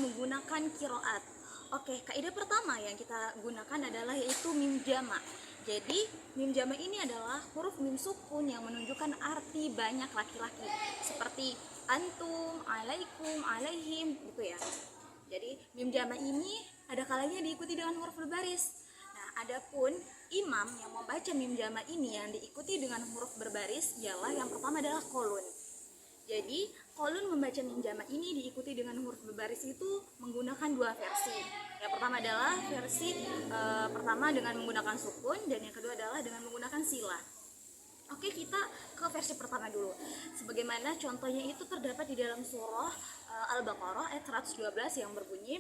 menggunakan kiroat. Oke, kaidah pertama yang kita gunakan adalah yaitu mim jama. Jadi mim jama ini adalah huruf mim sukun yang menunjukkan arti banyak laki-laki, seperti antum, alaikum, alaihim gitu ya. Jadi mim jama ini ada kalanya diikuti dengan huruf berbaris. Nah, adapun imam yang membaca mim jama ini yang diikuti dengan huruf berbaris ialah yang pertama adalah kolun. Jadi kolun membaca mim jama ini diikuti dengan huruf berbaris itu menggunakan dua versi. Yang pertama adalah versi pertama dengan menggunakan sukun, dan yang kedua adalah dengan menggunakan sila. Oke, kita ke versi pertama dulu. Sebagaimana contohnya itu terdapat di dalam surah Al-Baqarah ayat 112 yang berbunyi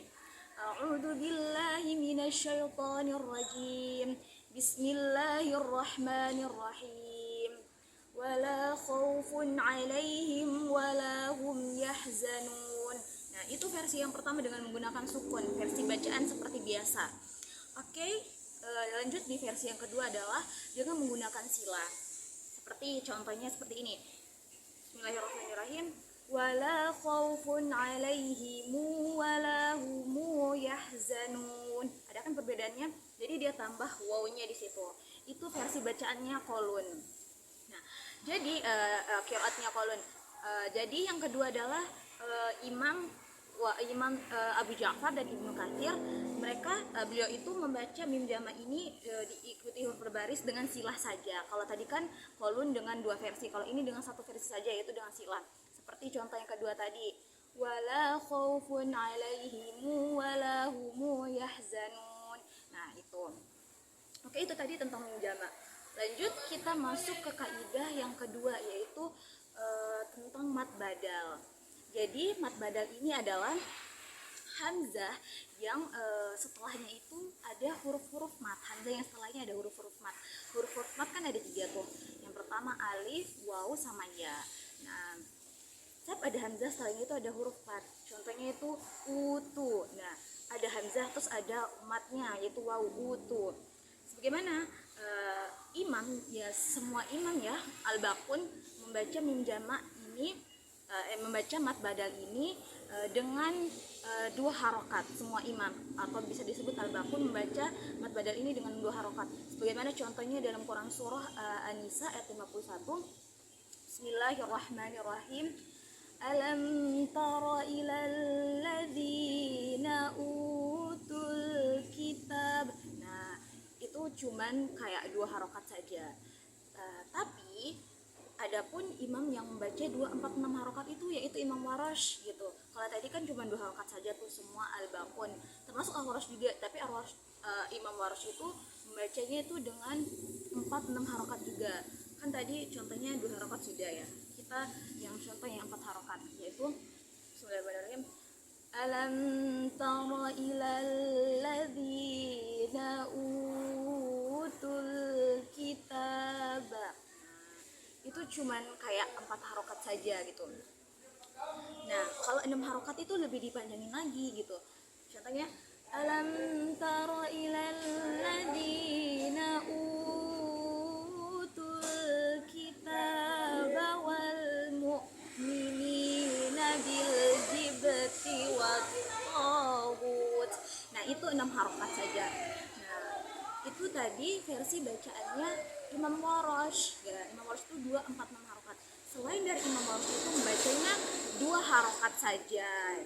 A'udzu billahi minasyaitonir rajim. Bismillahirrahmanirrahim. Wala khaufun 'alaihim wala hum yahzanun. Nah, itu versi yang pertama dengan menggunakan sukun, versi bacaan seperti biasa. Oke, lanjut di versi yang kedua adalah dengan menggunakan sila. Seperti contohnya seperti ini. Bismillahirrahmanirrahim. Wala khaufun 'alaihim wala hum yahzanun. Ada kan perbedaannya? Jadi dia tambah wawunya di situ. Itu versi bacaannya kolun. Nah, jadi qiraatnya kolun. Jadi yang kedua adalah Imam Abu Ja'far dan Ibnu Katsir. Beliau itu membaca mim jama ini diikuti huruf berbaris dengan silah saja. Kalau tadi kan kolun dengan dua versi, kalau ini dengan satu versi saja, yaitu dengan silah. Seperti contoh yang kedua tadi, wala khaufun 'alaihim wala hum yahzanun. Nah, itu. Oke, itu tadi tentang mim jama. Lanjut kita masuk ke kaidah yang kedua, yaitu tentang mad badal. Jadi mad badal ini adalah hamzah yang setelahnya itu ada huruf-huruf mat. Hamzah yang setelahnya ada huruf-huruf mat. Huruf-huruf mat kan ada 3 tuh. Yang pertama alif, waw, sama ya. Nah, setiap ada hamzah setelahnya itu ada huruf mat. Contohnya itu utu. Nah, ada hamzah terus ada matnya yaitu waw, utu. Sebagaimana imam ya, semua imam ya al-baqun membaca mim jama ini membaca mat badal ini dengan 2 harokat. Semua imam atau bisa disebut al-baqun membaca mat badal ini dengan 2 harokat. Sebagaimana contohnya dalam Quran surah An-Nisa ayat 51. Bismillahirrahmanirrahim. Alam tara ilal ladzina utul kitab. Nah, itu cuman kayak 2 harokat saja. Tapi adapun imam yang membaca 2, 4, 6 harokat itu yaitu Imam Warash gitu. Kalau tadi kan cuma 2 harokat saja tuh semua al-baqun, termasuk al-Warash juga, tapi Imam Warash itu membacanya itu dengan 4, 6 harokat juga. Kan tadi contohnya 2 harokat sudah ya. Kita yang contoh yang 4 harokat, yaitu Bismillahirrahmanirrahim. Alam tara ilal ladzina utul kitab. Itu cuman kayak 4 harokat saja gitu. Nah, kalau 6 harokat itu lebih dipanjangin lagi gitu. Contohnya alam tara ilal ladzina utul kitab wal mu'minina bil jibti wat tawut. Nah, itu 6 harokat saja. Nah, itu tadi versi bacaannya Imam Warash ya. Imam Warash itu 2, 4, 6 harokat. Selain dari Imam Warash itu membacanya 2 harokat saja.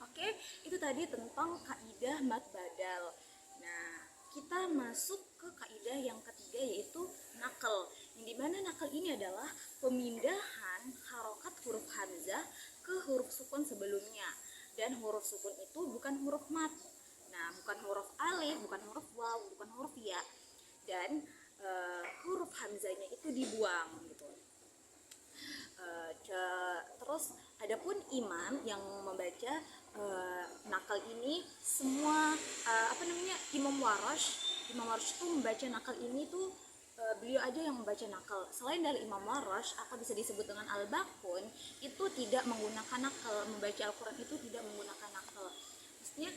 Oke, itu tadi tentang kaidah mad badal. Nah, kita masuk ke kaidah yang ketiga, yaitu nakal. Yang dimana nakal ini adalah pemindahan harokat huruf hamzah ke huruf sukun sebelumnya. Dan huruf sukun itu bukan huruf mat. Nah, bukan huruf alif, bukan huruf waw, bukan huruf ya. Dan huruf hamzahnya itu dibuang gitu. Terus adapun imam yang membaca nakal ini semua Imam Warash itu membaca nakal ini tuh beliau aja yang membaca nakal. Selain dari Imam Warash atau bisa disebut dengan al-baqun, itu tidak menggunakan nakal. Membaca Al-Quran itu tidak menggunakan nakal. Maksudnya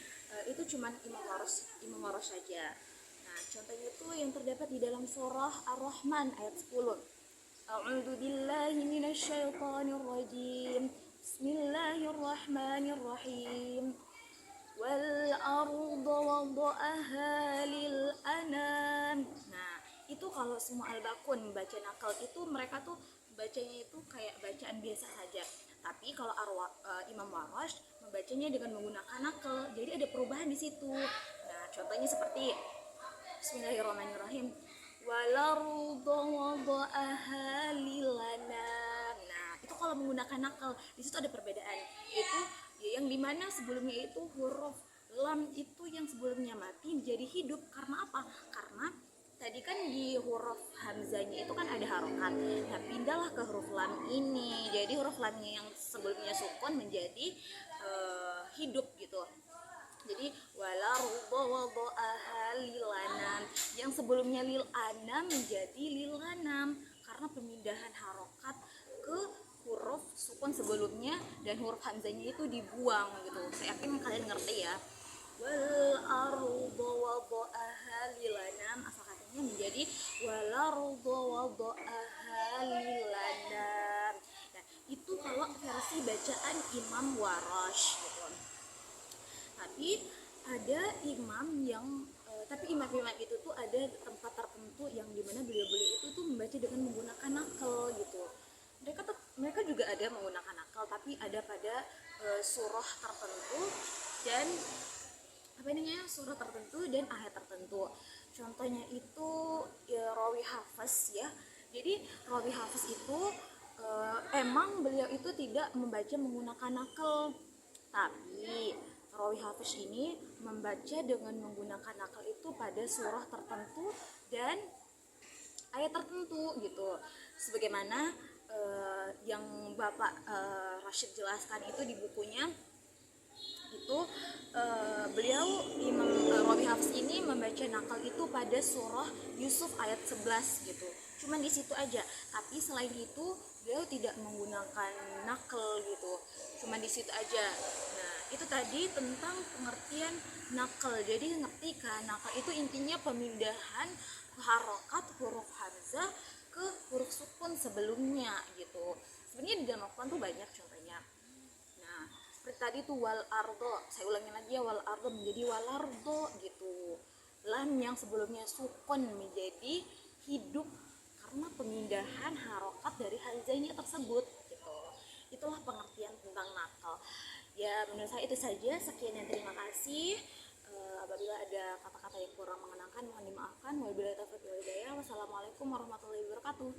itu cuman Imam Warash saja. Nah, contohnya itu yang terdapat di dalam surah Ar-Rahman ayat 10. A'udzu billahi minasyaitonir rajim. Bismillahirrahmanirrahim. Wal arda wada'aha lil anam. Nah, itu kalau semua al-bakun baca nakal itu mereka tuh bacanya itu kayak bacaan biasa saja. Tapi kalau Imam Warash membacanya dengan menggunakan nakal. Jadi ada perubahan di situ. Nah, contohnya seperti Bismillahirrahmanirrahim. Wal arda wada'aha lil anam. Nah, itu kalau menggunakan nakal, di situ ada perbedaan. Itu yang dimana sebelumnya itu huruf lam itu yang sebelumnya mati jadi hidup. Karena apa? Karena tadi kan di huruf hamzanya itu kan ada harokat. Nah, pindahlah ke huruf lam ini. Jadi huruf lamnya yang sebelumnya sukun menjadi hidup gitu. Jadi wala ruba wada'aha lil anam, yang sebelumnya lil anam menjadi lil anam karena pemindahan harokat ke huruf sukun sebelumnya dan huruf hamzanya itu dibuang gitu. Saya yakin kalian ngerti ya. Wal arda wada'aha lil anam, asal katanya menjadi wal arda wada'aha lil anam. Nah, itu kalau versi bacaan Imam Warash gitu. Tapi ada imam yang tapi imam-imam itu tuh ada tempat tertentu yang dimana beliau-beliau itu tuh membaca dengan menggunakan nakal gitu. Mereka juga ada menggunakan nakal, tapi ada pada surah tertentu dan surah tertentu dan ayat tertentu. Contohnya itu ya, rawi hafiz ya. Jadi rawi hafiz itu emang beliau itu tidak membaca menggunakan nakal, tapi rawi hafiz ini membaca dengan menggunakan nakal itu pada surah tertentu dan ayat tertentu gitu. Sebagaimana yang Bapak Rashid jelaskan itu di bukunya itu, beliau Imam Rawi Hafiz ini membaca nakal itu pada surah Yusuf ayat 11 gitu. Cuman di situ aja. Tapi selain itu beliau tidak menggunakan nakal gitu. Cuman di situ aja. Nah, itu tadi tentang pengertian nakal. Jadi ngerti kan, nakal itu intinya pemindahan harokat huruf hamzah ke huruf sukun sebelumnya gitu. Sebenarnya di dalam Al-Quran tuh banyak contohnya. Nah, seperti tadi tuh wal ardo, saya ulangin lagi ya, wal ardo menjadi wal ardo gitu. Lam yang sebelumnya sukun menjadi hidup karena pemindahan harokat dari hamzahnya tersebut gitu. Itulah pengertian tentang nakal. Ya, menurut saya itu saja. Sekian dan terima kasih. Apabila ada kata-kata yang kurang mengenakan mohon dimaafkan. Wabillahi taufiq wal hidayah. Wassalamualaikum warahmatullahi wabarakatuh.